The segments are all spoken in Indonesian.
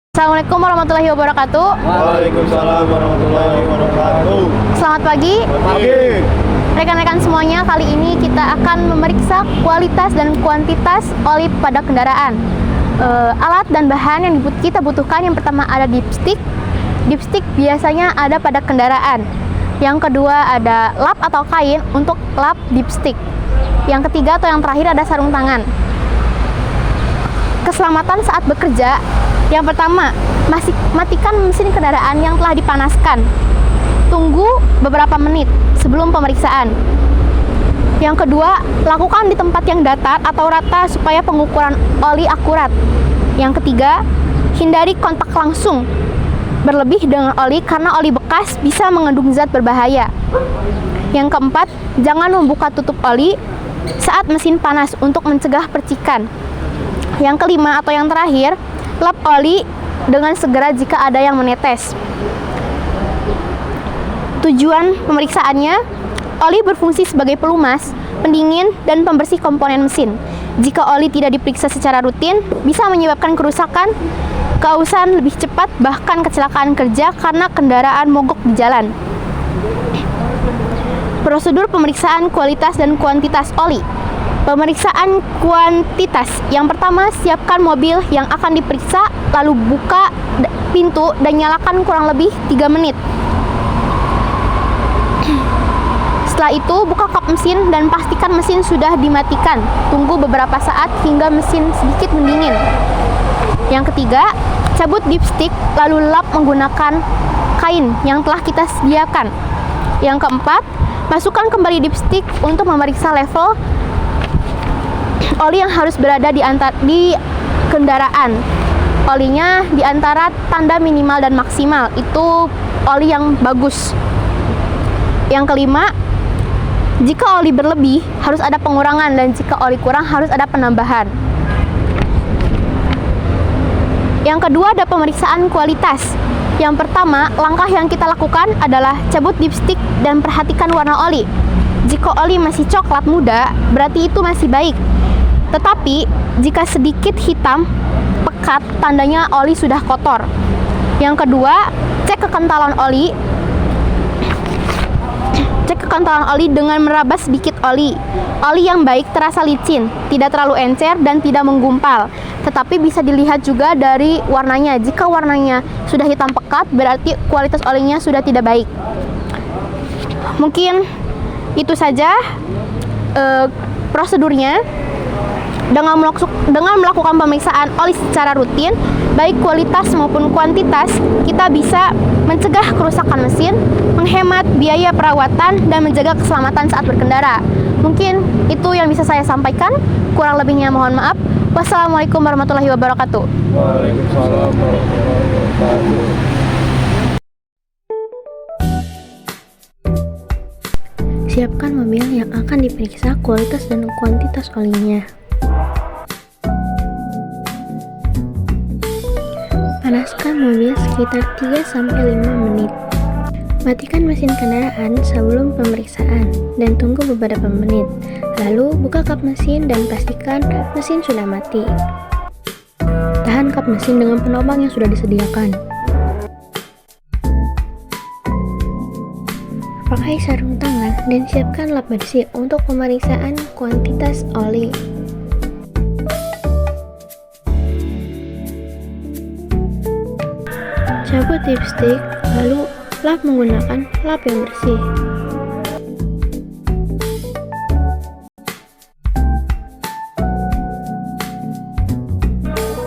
Assalamualaikum warahmatullahi wabarakatuh. Waalaikumsalam warahmatullahi wabarakatuh. Selamat pagi. Pagi. Rekan-rekan semuanya, kali ini kita akan memeriksa kualitas dan kuantitas oli pada kendaraan. Alat dan bahan yang kita butuhkan, yang pertama ada dipstick. Dipstick biasanya ada pada kendaraan. Yang kedua ada lap atau kain untuk lap dipstick. Yang ketiga atau yang terakhir ada sarung tangan. Keselamatan saat bekerja. Yang pertama, matikan mesin kendaraan yang telah dipanaskan. Tunggu beberapa menit sebelum pemeriksaan. Yang kedua, lakukan di tempat yang datar atau rata supaya pengukuran oli akurat. Yang ketiga, hindari kontak langsung berlebih dengan oli karena oli bekas bisa mengandung zat berbahaya. Yang keempat, jangan membuka tutup oli saat mesin panas untuk mencegah percikan. Yang kelima atau yang terakhir, lap oli dengan segera jika ada yang menetes. Tujuan pemeriksaannya, oli berfungsi sebagai pelumas, pendingin, dan pembersih komponen mesin. Jika oli tidak diperiksa secara rutin, bisa menyebabkan kerusakan, keausan lebih cepat, bahkan kecelakaan kerja karena kendaraan mogok di jalan. Prosedur pemeriksaan kualitas dan kuantitas oli. Pemeriksaan kuantitas. Yang pertama, siapkan mobil yang akan diperiksa, lalu buka pintu dan nyalakan kurang lebih 3 menit. Setelah itu, buka kap mesin dan pastikan mesin sudah dimatikan. Tunggu beberapa saat hingga mesin sedikit mendingin. Yang ketiga, cabut dipstick lalu lap menggunakan kain yang telah kita sediakan. Yang keempat, masukkan kembali dipstick untuk memeriksa level oli yang harus berada di kendaraan. Olinya di antara tanda minimal dan maksimal, itu oli yang bagus. Yang kelima, jika oli berlebih harus ada pengurangan, dan jika oli kurang harus ada penambahan. Yang kedua ada pemeriksaan kualitas. Yang pertama, langkah yang kita lakukan adalah cabut dipstick dan perhatikan warna oli. Jika oli masih coklat muda, berarti itu masih baik. Tetapi, jika sedikit hitam pekat, tandanya oli sudah kotor. Yang kedua, cek kekentalan oli. Cek kekentalan oli dengan meraba sedikit oli. Oli yang baik terasa licin, tidak terlalu encer dan tidak menggumpal. Tetapi bisa dilihat juga dari warnanya. Jika warnanya sudah hitam pekat, berarti kualitas olinya sudah tidak baik. Mungkin itu saja prosedurnya. Dengan melakukan pemeriksaan oli secara rutin, baik kualitas maupun kuantitas, kita bisa mencegah kerusakan mesin, menghemat biaya perawatan, dan menjaga keselamatan saat berkendara. Mungkin itu yang bisa saya sampaikan. Kurang lebihnya mohon maaf. Wassalamualaikum warahmatullahi wabarakatuh. Waalaikumsalam warahmatullahi wabarakatuh. Siapkan mobil yang akan diperiksa kualitas dan kuantitas olinya. Panaskan mobil sekitar 3-5 menit. Matikan mesin kendaraan sebelum pemeriksaan dan tunggu beberapa menit. Lalu buka kap mesin dan pastikan mesin sudah mati. Tahan kap mesin dengan penopang yang sudah disediakan. Pakai sarung tangan dan siapkan lap bersih untuk pemeriksaan kuantitas oli. Cabut dipstick, lalu lap menggunakan lap yang bersih.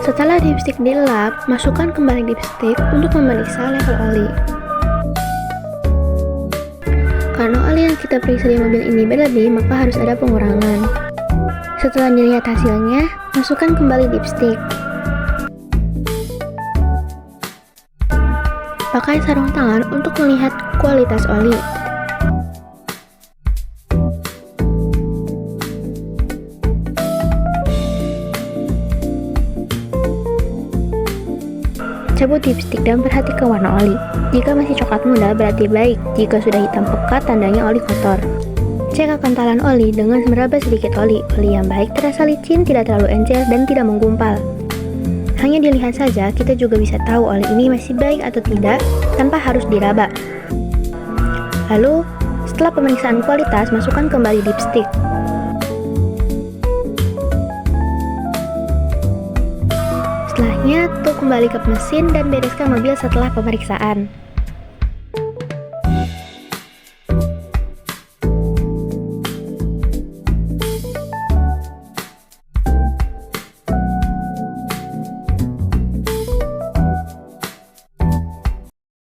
Setelah dipstick dilap, masukkan kembali dipstick untuk memeriksa level oli. Karena oli yang kita periksa di mobil ini berlebih, maka harus ada pengurangan. Setelah dilihat hasilnya, masukkan kembali dipstick. Pakai sarung tangan untuk melihat kualitas oli. Cabut dipstick dan perhatikan warna oli. Jika masih coklat muda berarti baik. Jika sudah hitam pekat, tandanya oli kotor. Cek kekentalan oli dengan meraba sedikit oli. Oli yang baik terasa licin, tidak terlalu encer, dan tidak menggumpal. Hanya dilihat saja, kita juga bisa tahu oli ini masih baik atau tidak tanpa harus diraba. Lalu, setelah pemeriksaan kualitas, masukkan kembali dipstick. Setelahnya, tutup kembali kap mesin dan bereskan mobil setelah pemeriksaan.